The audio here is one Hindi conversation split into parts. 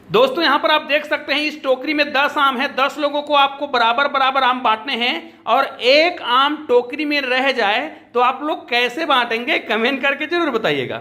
दोस्तों यहाँ पर आप देख सकते हैं इस टोकरी में 10 आम है। 10 लोगों को आपको बराबर बराबर आम बांटने हैं और एक आम टोकरी में रह जाए तो आप लोग कैसे बांटेंगे, कमेंट करके जरूर बताइएगा।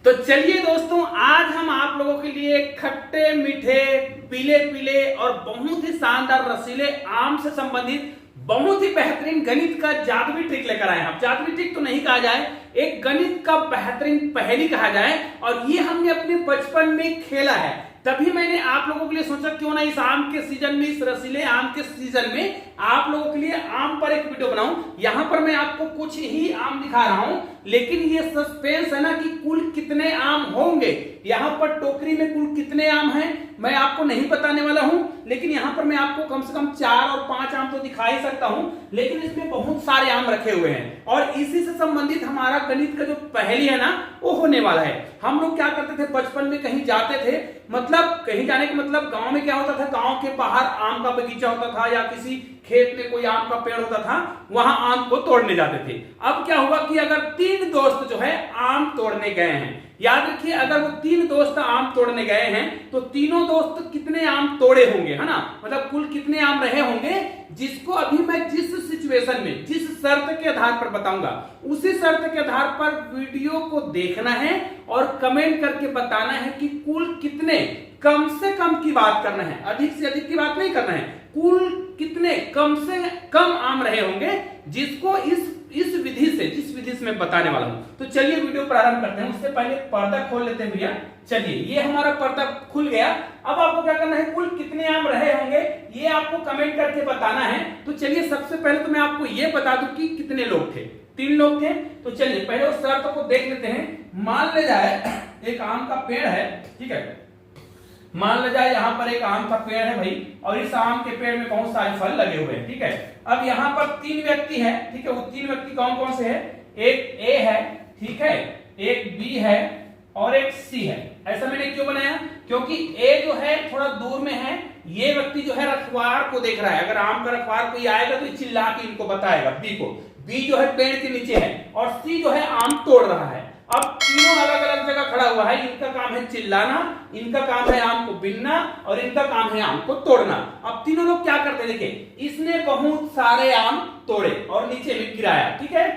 तो चलिए दोस्तों, आज हम आप लोगों के लिए खट्टे मीठे पीले पीले और बहुत ही शानदार रसीले आम से संबंधित बहुत ही बेहतरीन गणित का जादुई ट्रिक लेकर आए हैं। जादुई ट्रिक तो नहीं कहा जाए, एक गणित का बेहतरीन पहेली कहा जाए, और ये हमने अपने बचपन में खेला है। तभी मैंने आप लोगों के लिए सोचा क्यों ना इस आम के सीजन में, इस रसीले आम के सीजन में आप लोगों के लिए आम पर एक वीडियो बनाऊं। यहां पर मैं आपको कुछ ही आम दिखा रहा हूं, लेकिन ये सस्पेंस है ना कि कुल कितने आम होंगे। यहां पर टोकरी में कुल कितने आम हैं मैं आपको नहीं बताने वाला हूं, लेकिन यहां पर मैं आपको कम से कम 4 और 5 आम तो दिखा ही सकता हूं, लेकिन इसमें बहुत सारे आम रखे हुए हैं और इसी से संबंधित हमारा गणित का जो पहेली है ना वो होने वाला है। हम लोग क्या करते थे बचपन में, कहीं जाते थे, मतलब कहीं जाने का मतलब गांव में क्या होता था, गांव के बाहर आम का बगीचा होता था या किसी खेत में कोई आम का पेड़ होता था, वहां आम को तोड़ने जाते थे। अब क्या हुआ कि अगर 3 दोस्त जो है आम तोड़ने गए हैं, याद रखिए अगर वो 3 दोस्त आम तोड़ने गए हैं तो तीनों दोस्त कितने आम तोड़े होंगे, है ना, मतलब कुल कितने आम रहे होंगे, जिसको अभी मैं जिस सिचुएशन में जिस शर्त के आधार पर बताऊंगा उसी शर्त के आधार पर वीडियो को देखना है और कमेंट करके बताना है कि कुल कितने, कम से कम की बात करना है, अधिक से अधिक की बात नहीं करना है, कुल कितने कम से कम आम रहे होंगे, जिसको इस विधि से, जिस विधि से मैं बताने वाला हूं। तो चलिए वीडियो प्रारंभ करते हैं। उससे पहले पर्दा खोल लेते हैं भैया। चलिए ये हमारा पर्दा खुल गया। अब आपको क्या करना है, कुल कितने आम रहे होंगे ये आपको कमेंट करके बताना है। तो चलिए सबसे पहले तो मैं आपको ये बता दूं कि कितने लोग थे। 3 लोग थे। तो चलिए पहले उस शर्त को देख लेते हैं। मान ले जाए एक आम का पेड़ है, ठीक है, मान ले जाए यहाँ पर एक आम का पेड़ है भाई, और इस आम के पेड़ में बहुत सारे फल लगे हुए हैं, ठीक है। अब यहाँ पर 3 व्यक्ति हैं, ठीक है, वो 3 व्यक्ति कौन कौन से हैं, एक ए है, ठीक है, एक बी है और एक सी है। ऐसा मैंने क्यों बनाया, क्योंकि ए जो है थोड़ा दूर में है, ये व्यक्ति जो है रखवार को देख रहा है, अगर आम का रखवार कोई आएगा तो चिल्ला के इनको बताएगा बी को, बी जो है पेड़ के नीचे है, और सी जो है आम तोड़ रहा है। अब तीनों अलग अलग जगह खड़ा हुआ है, इनका काम है चिल्लाना, इनका काम है आम को बीनना और इनका काम है आम को तोड़ना। अब तीनों लोग क्या करते हैं, देखिए इसने बहुत सारे आम तोड़े और नीचे में गिराया, ठीक है।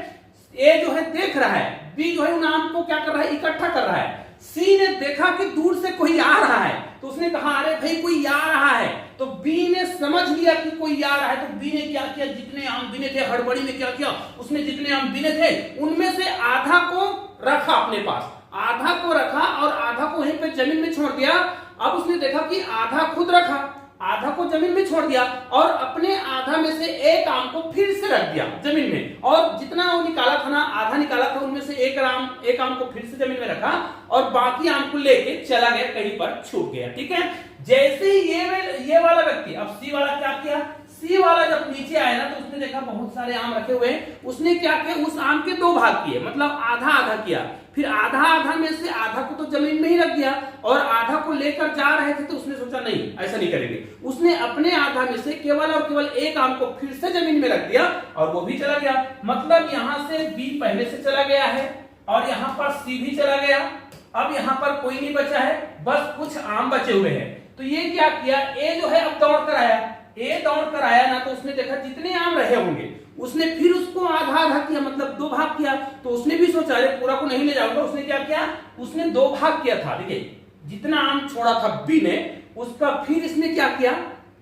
ए जो है देख रहा है, बी जो है उन आम को क्या कर रहा है, इकट्ठा कर रहा है। सी ने देखा कि दूर से कोई आ रहा है तो उसने कहा अरे भाई कोई आ रहा है, तो बी ने समझ लिया कि कोई आ रहा है, तो बी ने क्या किया, जितने आम बिने थे हड़बड़ी में क्या किया, उसने जितने आम बिने थे उनमें से आधा को रखा अपने पास, आधा को रखा और आधा को वहीं पे जमीन में छोड़ दिया। अब उसने देखा कि आधा खुद रखा, आधा को जमीन में छोड़ दिया और अपने आधा में से एक आम को फिर से रख दिया जमीन में, और जितना वो निकाला था ना, आधा निकाला था, उनमें से एक आम को फिर से जमीन में रखा और बाकी आम को लेके चला गया, कहीं पर छूट गया, ठीक है। जैसे ही ये वाला व्यक्ति, अब सी वाला क्या किया, सी वाला जब नीचे आया ना तो उसने देखा बहुत सारे आम रखे हुए हैं, उसने क्या किया, उस आम के 2 भाग किए, मतलब आधा आधा किया, फिर आधा आधा में से आधा को तो जमीन में ही रख दिया और आधा को लेकर जा रहे थे तो उसने सोचा नहीं ऐसा नहीं करेंगे, उसने अपने आधा में से केवल और केवल एक आम को फिर से जमीन में रख दिया और वो भी चला गया। मतलब यहां से बी पहले से चला गया है और यहां पर सी भी चला गया। अब यहां पर कोई नहीं बचा है, बस कुछ आम बचे हुए हैं। तो ये क्या किया, ए जो है अब दौड़ कर आया, ए दौड़ कर आया ना तो उसने देखा जितने आम रहे होंगे, उसने फिर उसको आधा आधा किया, मतलब 2 भाग किया। तो उसने भी सोचा अरे पूरा को नहीं ले जाऊंगा, उसने क्या किया, उसने 2 भाग किया था, देखिए जितना आम छोड़ा था बी ने उसका फिर इसने क्या किया,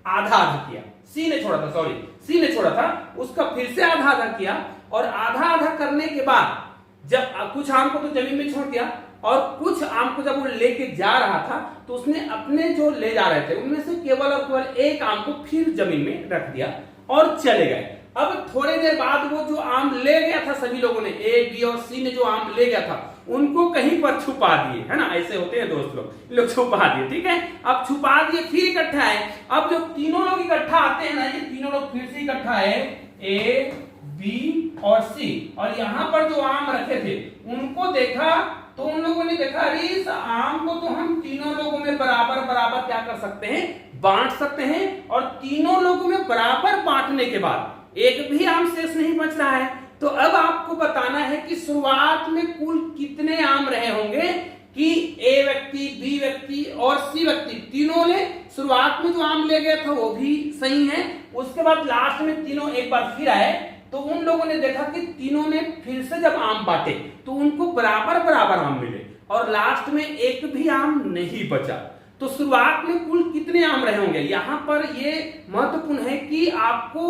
आधा आधा किया, सी ने छोड़ा था, सॉरी सी ने छोड़ा था, उसका फिर से आधा आधा किया और आधा आधा करने के बाद जब कुछ आम को तो जमीन में छोड़ दिया और कुछ आम को जब वो लेके जा रहा था तो उसने अपने जो ले जा रहे थे उनमें से केवल और केवल एक आम को फिर जमीन में रख दिया और चले गए। अब थोड़ी देर बाद वो जो आम ले गया था, सभी लोगों ने, ए बी और सी ने जो आम ले गया था उनको कहीं पर छुपा दिए, है ना, ऐसे होते हैं दोस्त लोग छुपा दिए, ठीक है। अब छुपा दिए, फिर इकट्ठा आए। अब जब तीनों लोग इकट्ठा आते हैं ना, ये तीनों लोग फिर से इकट्ठा आए, ए बी और सी, और यहाँ पर जो आम रखे थे उनको देखा तो उन लोगों ने देखा अरे इस आम को तो हम तीनों लोगों में बराबर बराबर क्या कर सकते हैं, बांट सकते हैं, और तीनों लोगों में बराबर बांटने के बाद एक भी आम शेष नहीं बच रहा है। तो अब आपको बताना है कि शुरुआत में कुल कितने आम रहे होंगे, कि ए व्यक्ति, बी व्यक्ति और सी व्यक्ति तीनों ने शुरुआत में जो आम ले गया था वो भी सही है, उसके बाद लास्ट में तीनों एक बार फिर आए तो उन लोगों ने देखा कि तीनों ने फिर से जब आम बांटे तो उनको बराबर बराबर आम मिले और लास्ट में एक भी आम नहीं बचा। तो शुरुआत में कुल कितने आम रहे होंगे, यहां पर ये महत्वपूर्ण है कि आपको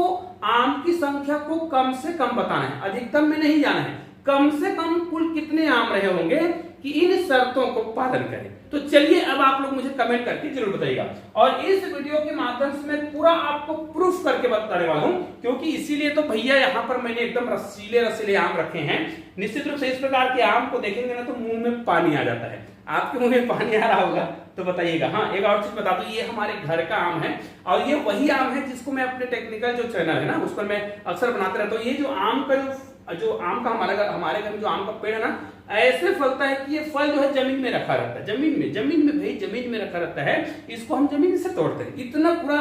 आम की संख्या को कम से कम बताना है, अधिकतम में नहीं जाना है। कम से कम कुल कितने आम रहे होंगे कि इन शर्तों को पालन करें। तो चलिए अब आप लोग मुझे कमेंट करके जरूर बताइएगा और इस वीडियो के माध्यम से मैं पूरा आपको प्रूफ करके बताने वाला हूं, क्योंकि इसीलिए तो भैया यहां पर मैंने एकदम रसीले रसीले आम रखे हैं। निश्चित रूप से इस प्रकार के आम को देखेंगे ना तो मुंह में पानी आ जाता है। आपके मुंह में पानी आ रहा होगा तो बताइएगा। हाँ, एक और चीज बता दूं, ये हमारे घर का आम है और ये वही आम है जिसको मैं अपने टेक्निकल जो चैनल है ना उस पर मैं अक्सर बनाते रहता हूँ। ये जो आम का जो आम का हमारे घर में जो आम का पेड़ है ना, ऐसे फलता है कि ये फल जो है जमीन में रखा रहता है, जमीन में भाई जमीन में रखा रहता है। इसको हम जमीन से तोड़ते हैं, इतना पूरा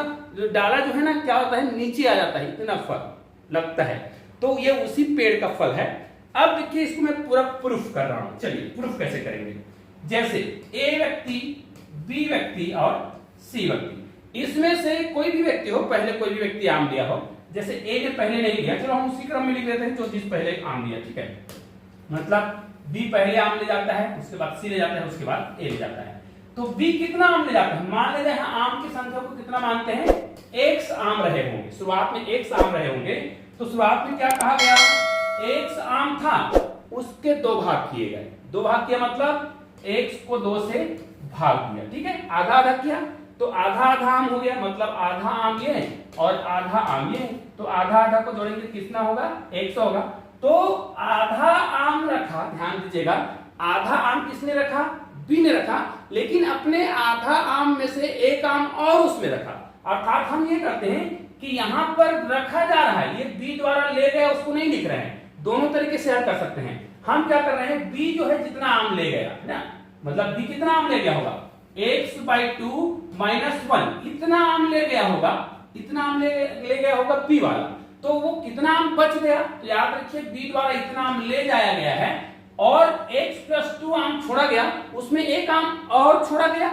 डाला जो है ना क्या होता है नीचे आ जाता है, इतना फल लगता है। तो ये उसी पेड़ का फल है। अब देखिए इसको मैं पूरा प्रूफ कर रहा हूं। चलिए प्रूफ कैसे करेंगे। जैसे ए व्यक्ति, बी व्यक्ति और सी व्यक्ति, इसमें से कोई भी व्यक्ति हो, पहले कोई भी व्यक्ति आम लिया हो, जैसे ए ने पहले नहीं लिया, चलो हम उसी क्रम में लिख देते हैं जो जिस पहले आम लिया, ठीक है। मतलब बी पहले आम ले जाता है, उसके बाद सी ले जाता है, उसके बाद ए ले जाता है। तो बी कितना आम ले जाता है, मान लेते हैं आम की संख्या को कितना मानते हैं, x आम रहे होंगे, शुरुआत में x आम रहे होंगे। तो शुरुआत में क्या कहा गया, x आम था, उसके दो भाग किए गए। दो भाग किया मतलब x को 2 से भाग दिया, ठीक है। आधा आधा किया तो आधा आधा आम हो गया, मतलब आधा आम ये और आधा आम ये। तो आधा आधा को जोड़ेंगे कितना होगा, 100 होगा। तो आधा आम रखा, ध्यान दीजिएगा, आधा आम किसने रखा, बी ने रखा, लेकिन अपने आधा आम में से एक आम और उसमें रखा। अर्थात हम ये करते हैं कि यहां पर रखा जा रहा है, ये बी द्वारा ले गया उसको नहीं लिख रहे हैं, दोनों तरीके से हल कर सकते हैं। हम क्या कर रहे हैं, बी जो है जितना आम ले गया है ना, मतलब बी कितना आम ले गया होगा, x/2 - 1 इतना आम ले गया होगा, इतना आम ले गया होगा बी वाला। तो वो कितना आम बच गया, तो याद रखिए बी द्वारा इतना आम ले जाया गया है और x+2 आम छोड़ा गया, उसमें एक आम और छोड़ा गया,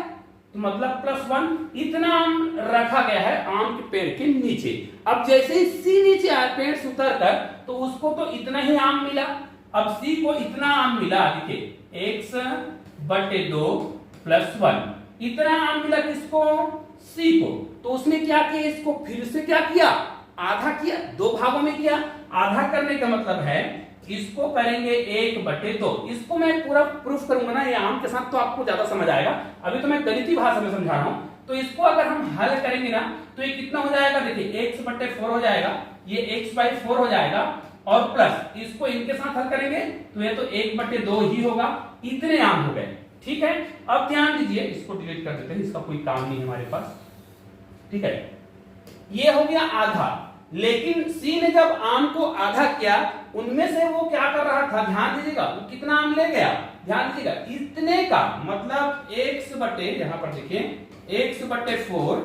तो मतलब +1 इतना आम रखा गया है आम के पेड़ के नीचे। अब जैसे ही सी नीचे आया पेड़ से उतर कर, तो उसको तो इतना ही आम मिला। अब सी को इतना आम मिला, देखिए x/2 + 1 इतना आम मिला किसको, सी को। तो उसने क्या किया, इसको फिर से क्या किया, आधा किया, दो भागों में किया। आधा करने का मतलब है इसको करेंगे 1/2। इसको मैं पूरा प्रूफ करूंगा ना ये आम के साथ तो आपको ज्यादा समझ आएगा, अभी तो मैं गणितीय भाषा में समझा रहा हूं। तो इसको अगर हम हल करेंगे ना तो ये कितना हो जाएगा, देखिए x/4 हो जाएगा, ये x/4 हो जाएगा और प्लस इसको इनके साथ हल करेंगे तो ये तो 1/2 ही होगा। इतने आम हो गए, ठीक है। अब ध्यान दीजिए, इसको डिलीट कर देते हैं, इसका कोई काम नहीं है हमारे पास, ठीक है। ये हो गया आधा, लेकिन सी ने जब आम को आधा किया, उनमें से वो क्या कर रहा था, ध्यान दीजिएगा, वो कितना आम ले गया, ध्यान दीजिएगा, इतने का मतलब यहां पर देखिए x/4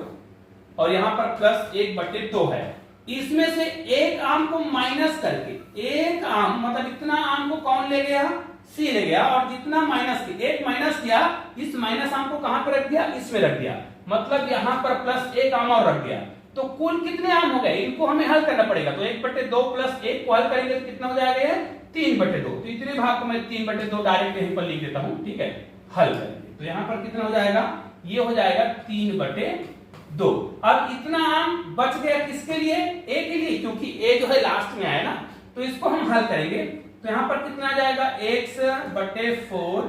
और यहां पर +1/2 है। इसमें से एक आम को माइनस करके, एक आम मतलब इतना आम को कौन ले गया, सी ले गया, और जितना एक माइनस किया, इस माइनस आम को कहां पर रख दिया, इसमें रख दिया, मतलब यहां पर +1 आम और रख दिया। तो कुल कितने आम हो गए, इनको हमें हल करना पड़ेगा। तो 1/2 + 1 को हल करेंगे तो कितना हो जाएगा, 3/2। तो इतने भाग को मैं 3/2 डायरेक्ट यहीं पर लिख देता हूं, ठीक है। हल करेंगे तो यहां पर कितना हो जाएगा, ये हो जाएगा 3/2। अब इतना आम बच गया किसके लिए, ए के लिए, क्योंकि ए जो है लास्ट में आया ना। तो इसको हम हल करेंगे तो यहां पर कितना आ जाएगा, x/4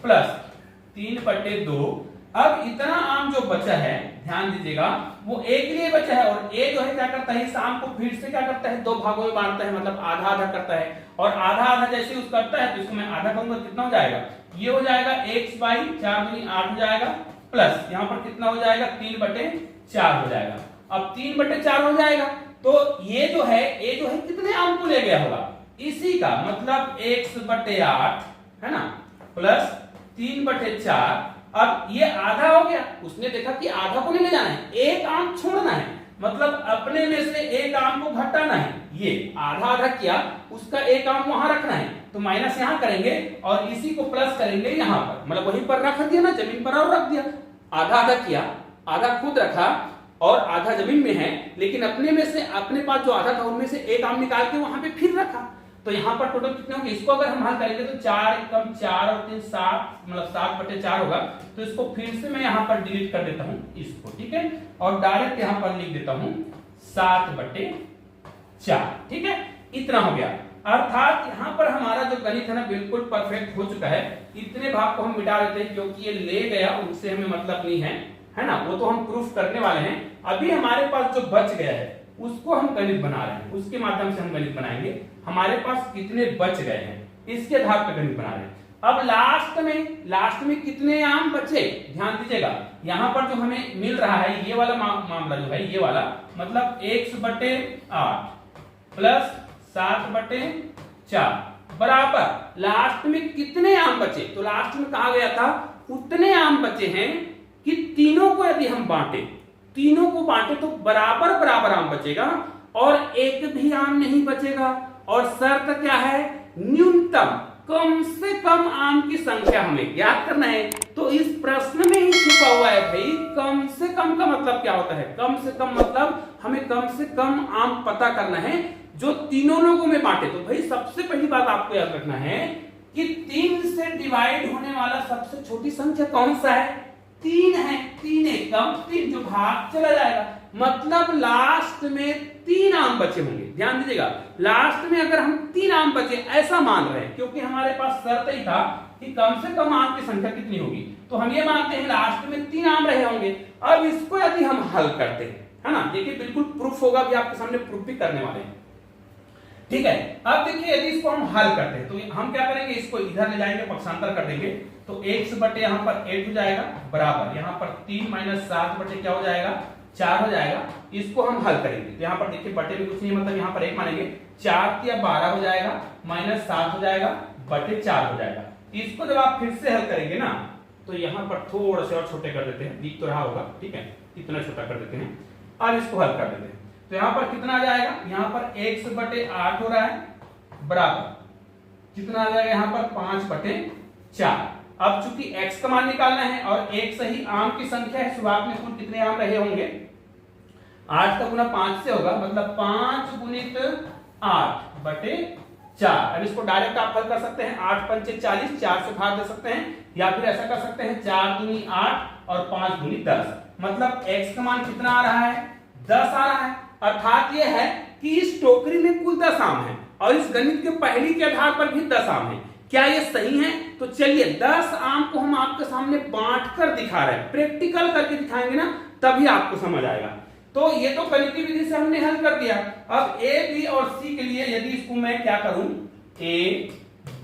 + 3/2। अब इतना आम जो बचा है, ध्यान दीजिएगा, वो ए के लिए बचा है और ए जो है क्या करता है, इस आम को फिर से क्या करता है, दो भागों में बांटता है, मतलब आधा आधा करता है। और आधा आधा जैसे उसका करता है तो इसको मैं आधा करूंगा, कितना हो जाएगा, ये हो जाएगा x/4 दूनी 8 हो जाएगा, प्लस यहां पर कितना हो जाएगा, 3/4 हो जाएगा। अब 3/4 हो जाएगा तो ये जो है ए जो है कितने आम को ले गया होगा, इसी का मतलब x/8 है ना, प्लस 3/4। अब ये आधा हो गया, उसने देखा कि आधा को नहीं ले जाना है, एक आम छोड़ना है, मतलब अपने में से एक आम को घटाना है। ये आधा आधा किया, उसका एक आम वहां रखना है, तो माइनस यहाँ करेंगे और इसी को प्लस करेंगे यहाँ पर, मतलब वहीं पर रख दिया ना जमीन पर और रख दिया, आधा आधा किया, आधा खुद रखा और आधा जमीन में है, लेकिन अपने में से अपने पास जो आधा था उनमें से एक आम निकाल के वहां पे फिर रखा। तो यहाँ पर टोटल कितने होंगे, इसको अगर हम हल करेंगे तो 4 एकम 4 और 3 7, मतलब 7/4 होगा। तो इसको फिर से मैं यहाँ पर डिलीट कर देता हूँ इसको, ठीक है, और डायरेक्ट यहाँ पर लिख देता हूँ 7/4, ठीक है, इतना हो गया। अर्थात यहाँ पर हमारा जो गणित है ना बिल्कुल परफेक्ट हो चुका है। इतने भाग को हम मिटा देते हैं क्योंकि ये ले गया उनसे हमें मतलब नहीं है ना, वो तो हम प्रूफ करने वाले हैं। अभी हमारे पास जो बच गया है उसको हम गणित बना रहे हैं, उसके माध्यम से हम गणित बनाएंगे। हमारे पास कितने बच गए हैं इसके आधार पर गणित बना रहे हैं। अब लास्ट में कितने आम बचे ध्यान दीजिएगा। यहाँ पर जो हमें मिल रहा है ये वाला मामला जो है, ये वाला मतलब x/8 प्लस 7/4 बराबर लास्ट में कितने आम बचे। तो लास्ट में कहा गया था उतने आम बचे हैं कि तीनों को यदि हम तीनों को बांटे तो बराबर बराबर आम बचेगा और एक भी आम नहीं बचेगा। और शर्त क्या है, न्यूनतम कम से कम आम की संख्या हमें ज्ञात करना है। तो इस प्रश्न में ही छुपा हुआ है भाई, कम से कम का मतलब क्या होता है, कम से कम मतलब हमें कम से कम आम पता करना है जो तीनों लोगों में बांटे। तो भाई सबसे पहली बात आपको याद रखना है कि 3 से डिवाइड होने वाला सबसे छोटी संख्या कौन सा है, 3 है। 3 एकम 3 जो भाग चला जाएगा, मतलब लास्ट में 3 आम बचे होंगे। ध्यान दीजिएगा, लास्ट में अगर हम 3 आम बचे ऐसा मान रहे हैं क्योंकि हमारे पास शर्त ही था कि कम से कम आम की संख्या कितनी होगी, तो हम ये मानते हैं लास्ट में 3 आम रहे होंगे। अब इसको यदि हम हल करते हैं, है ना, देखिए बिल्कुल प्रूफ होगा, भी आपके सामने प्रूफ भी करने वाले हैं, ठीक है। अब देखिए यदि इसको हम हल करते हैं तो हम क्या करेंगे, इसको इधर ले जाएंगे, पक्षांतर कर देंगे, तो x/, यहाँ पर 8 हो जाएगा बराबर यहाँ पर 3 - 7/, क्या हो जाएगा 4 हो जाएगा। इसको हम हल करेंगे तो यहाँ पर देखिए बटे में कुछ नहीं, मतलब यहाँ पर 1 मानेंगे, 4 या 12 हो जाएगा, -7 हो जाएगा, बटे 4 हो जाएगा। इसको जब आप फिर से हल करेंगे ना तो यहाँ पर थोड़ा से और छोटे कर देते हैं, दिख तो रहा होगा, ठीक है, इतना छोटा कर देते हैं। अब इसको हल कर देते हैं तो यहाँ पर कितना आ जाएगा, यहाँ पर x/8 हो रहा है बराबर कितना आ जाएगा, यहाँ पर 5/4। अब चूंकि x का मान निकालना है और एक सही आम की संख्या है, शुरुआत में कुल कितने आम रहे होंगे, 8 का गुना 5 से होगा, मतलब 5 × 8/4। अब इसको डायरेक्ट आप हल कर सकते हैं, 8 × 5 = 40, 4 से भाग दे सकते हैं, या फिर ऐसा कर सकते हैं 4 दूनी 8 और 5 दूनी 10, मतलब x का मान कितना आ रहा है, 10 आ रहा है। अर्थात यह है कि इस टोकरी में कुल 10 आम है और इस गणित के पहली के आधार पर भी 10 आम है। क्या ये सही है? तो चलिए 10 आम को हम आपके सामने बांट कर दिखा रहे हैं, प्रैक्टिकल करके दिखाएंगे ना तभी आपको समझ आएगा। तो ये तो गणितीय विधि से हमने हल कर दिया। अब ए, बी और सी के लिए यदि इसको मैं क्या करूं, ए,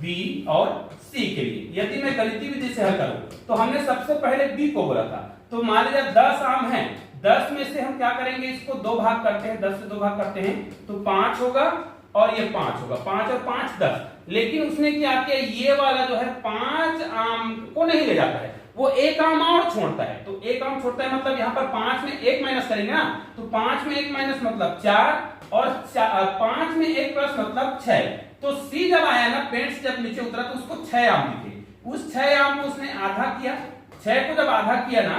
बी और सी के लिए यदि मैं गणितीय विधि से हल करूं तो हमने सबसे पहले बी को बोला था। तो मान लीजिए 10 आम है, 10 में से हम क्या करेंगे, इसको 2 भाग करते हैं, 10 से 2 भाग करते हैं तो 5 होगा और ये 5 होगा, 5 और 5 10। लेकिन उसने क्या किया, ये वाला जो है 5 आम को नहीं ले जाता है, वो 1 आम और छोड़ता है। तो 1 आम छोड़ता है मतलब यहाँ पर 5 में 1 माइनस करेंगे ना, तो 5 में 1 माइनस मतलब 4 और 5 में 1 प्लस मतलब 6। तो सी जब आया ना, पेड़ से जब नीचे उतरा तो उसको 6 आम दिखे, उस 6 आम को उसने आधा किया, 6 को जब आधा किया ना,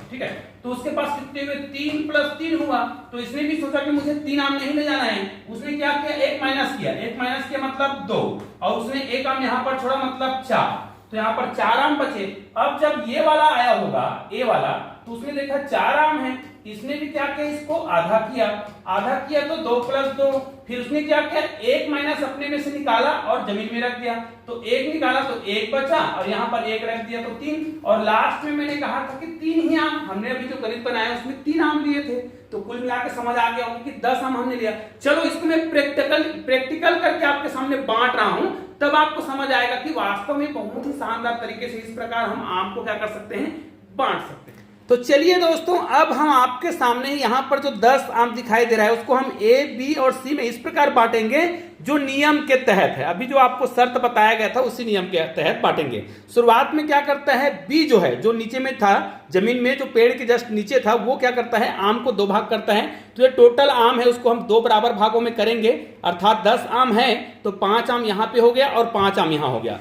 ठीक है, तो उसके पास कितने हुए, 3 + 3 हुआ। तो इसने भी सोचा कि मुझे 3 आम नहीं ले जाना है, उसने क्या किया, 1 माइनस किया, 1 माइनस किया मतलब 2 और उसने 1 आम यहाँ पर छोड़ा मतलब 4, तो यहाँ पर 4 आम बचे। अब जब ये वाला आया होगा ए वाला, तो उसने देखा 4 आम है, इसने भी क्या किया, इसको आधा किया, आधा किया तो 2 + 2, फिर उसने क्या किया, 1 माइनस अपने में से निकाला और जमीन में रख दिया, तो 1 निकाला तो 1 बचा और यहाँ पर 1 रख दिया तो 3। और लास्ट में मैंने कहा था कि 3 ही आम, हमने अभी जो गणित बनाया उसमें 3 आम लिए थे, तो कुल मिलाकर समझ आ गया होगा कि 10 आम हमने लिया। चलो इसको मैं प्रैक्टिकल करके आपके सामने बांट रहा हूं, तब आपको समझ आएगा कि वास्तव में बहुत ही शानदार तरीके से इस प्रकार हम आम को क्या कर सकते हैं, बांट सकते हैं। तो चलिए दोस्तों, अब हम आपके सामने यहाँ पर जो 10 आम दिखाई दे रहा है उसको हम ए, बी और सी में इस प्रकार बांटेंगे जो नियम के तहत है। अभी जो आपको शर्त बताया गया था उसी नियम के तहत बांटेंगे। शुरुआत में क्या करता है, बी जो है, जो नीचे में था जमीन में, जो पेड़ के जस्ट नीचे था, वो क्या करता है, आम को 2 भाग करता है। तो ये टोटल आम है उसको हम 2 बराबर भागों में करेंगे, अर्थात 10 आम है तो 5 आम यहां पे हो गया और 5 आम यहां हो गया।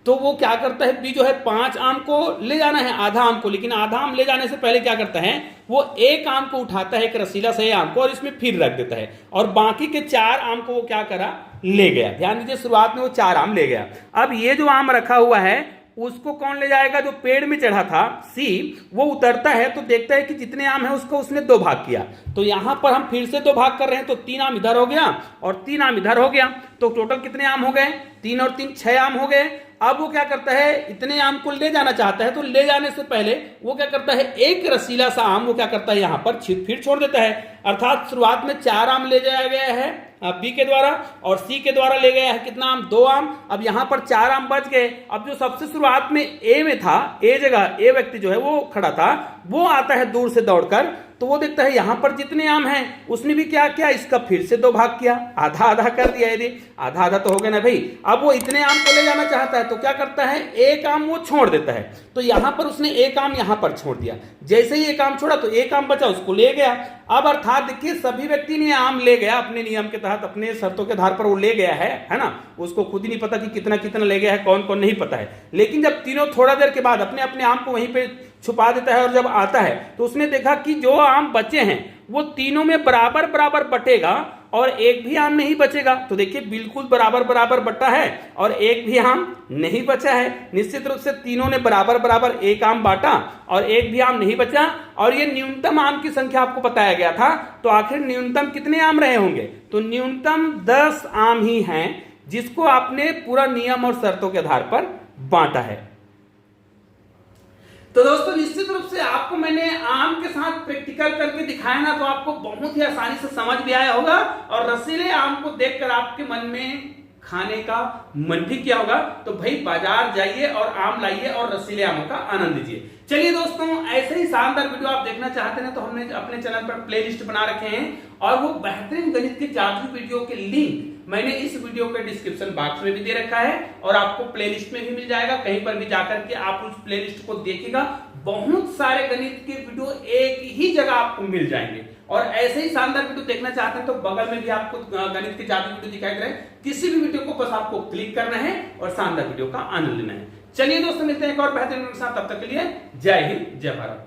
तो वो क्या करता है, बी जो है 5 आम को ले जाना है, आधा आम को, लेकिन आधा आम ले जाने से पहले क्या करता है, वो एक आम को उठाता है, एक रसीला से आम को, और इसमें फिर रख देता है, और बाकी के 4 आम को वो क्या करा, ले गया। ध्यान दीजिए, शुरुआत में वो 4 आम ले गया। अब ये जो आम रखा हुआ है उसको कौन ले जाएगा, जो पेड़ में चढ़ा था सी, वो उतरता है तो देखता है कि जितने आम है उसको उसने 2 भाग किया। तो यहां पर हम फिर से 2 भाग कर रहे हैं, तो 3 आम इधर हो गया और 3 आम इधर हो गया। तो टोटल कितने आम हो गए, 3 और 3 6 आम हो गए। अब वो क्या करता है, इतने आम को ले जाना चाहता है, तो ले जाने से पहले वो क्या करता है, एक रसीला सा आम वो क्या करता है, यहां पर फिर छोड़ देता है। अर्थात शुरुआत में 4 आम ले जाया गया है बी के द्वारा, और सी के द्वारा ले गया है कितना आम, 2 आम। अब यहां पर 4 आम बच गए। अब जो सबसे शुरुआत में ए में था, ए जगह ए व्यक्ति जो है वो खड़ा था, वो आता है दूर से दौड़कर, तो वो देखता है यहां पर जितने आम हैं उसने भी क्या किया, इसका फिर से 2 भाग किया, आधा आधा कर दिया। यदि आधा आधा तो हो गया ना भाई। अब वो इतने आम को ले जाना चाहता है तो क्या करता है, एक आम वो छोड़ देता है। तो यहां पर उसने एक आम यहां पर छोड़ दिया, जैसे ही एक आम छोड़ा तो एक आम बचा, उसको ले गया। अब अर्थात देखिए, सभी व्यक्ति ने आम ले गया अपने नियम के तहत, अपने शर्तों के आधार पर वो ले गया है ना। उसको खुद ही नहीं पता कि कितना कितना ले गया है, कौन कौन नहीं पता है। लेकिन जब तीनों थोड़ा देर के बाद अपने अपने आम को वहीं पे छुपा देता है और जब आता है तो उसने देखा कि जो आम बचे हैं वो तीनों में बराबर बराबर बटेगा और एक भी आम नहीं बचेगा। तो देखिए, बिल्कुल बराबर बराबर बटा है और एक भी आम नहीं बचा है। निश्चित रूप से तीनों ने बराबर बराबर एक आम बांटा और एक भी आम नहीं बचा। और ये न्यूनतम आम की संख्या आपको बताया गया था, तो आखिर न्यूनतम कितने आम रहे होंगे, तो न्यूनतम 10 आम ही हैं जिसको आपने पूरा नियम और शर्तों के आधार पर बांटा है। तो दोस्तों, निश्चित रूप से आपको मैंने आम के साथ प्रैक्टिकल करके दिखाया ना, तो आपको बहुत ही आसानी से समझ भी आया होगा और रसीले आम को देखकर आपके मन में खाने का मन भी किया होगा। तो भाई बाजार जाइए और आम लाइए और रसीले आमों का आनंद लीजिए। चलिए दोस्तों, ऐसे ही शानदार वीडियो आप देखना चाहते हैं तो हमने अपने चैनल पर प्लेलिस्ट बना रखे हैं और वो बेहतरीन गणित के जादू वीडियो के लिंक मैंने इस वीडियो के डिस्क्रिप्शन बॉक्स में भी दे रखा है और आपको प्लेलिस्ट में भी मिल जाएगा। कहीं पर भी जाकर के आप उस प्लेलिस्ट को देखिएगा, बहुत सारे गणित के वीडियो एक ही जगह आपको मिल जाएंगे। और ऐसे ही शानदार वीडियो देखना चाहते हैं तो बगल में भी आपको गणित के जादू वीडियो दिखाई दे रहे हैं, किसी भी वीडियो को बस आपको क्लिक करना है और शानदार वीडियो का आनंद लेना है। चलिए दोस्तों, मिलते हैं एक और बेहतरीन के साथ, तब तक के लिए जय हिंद, जय भारत।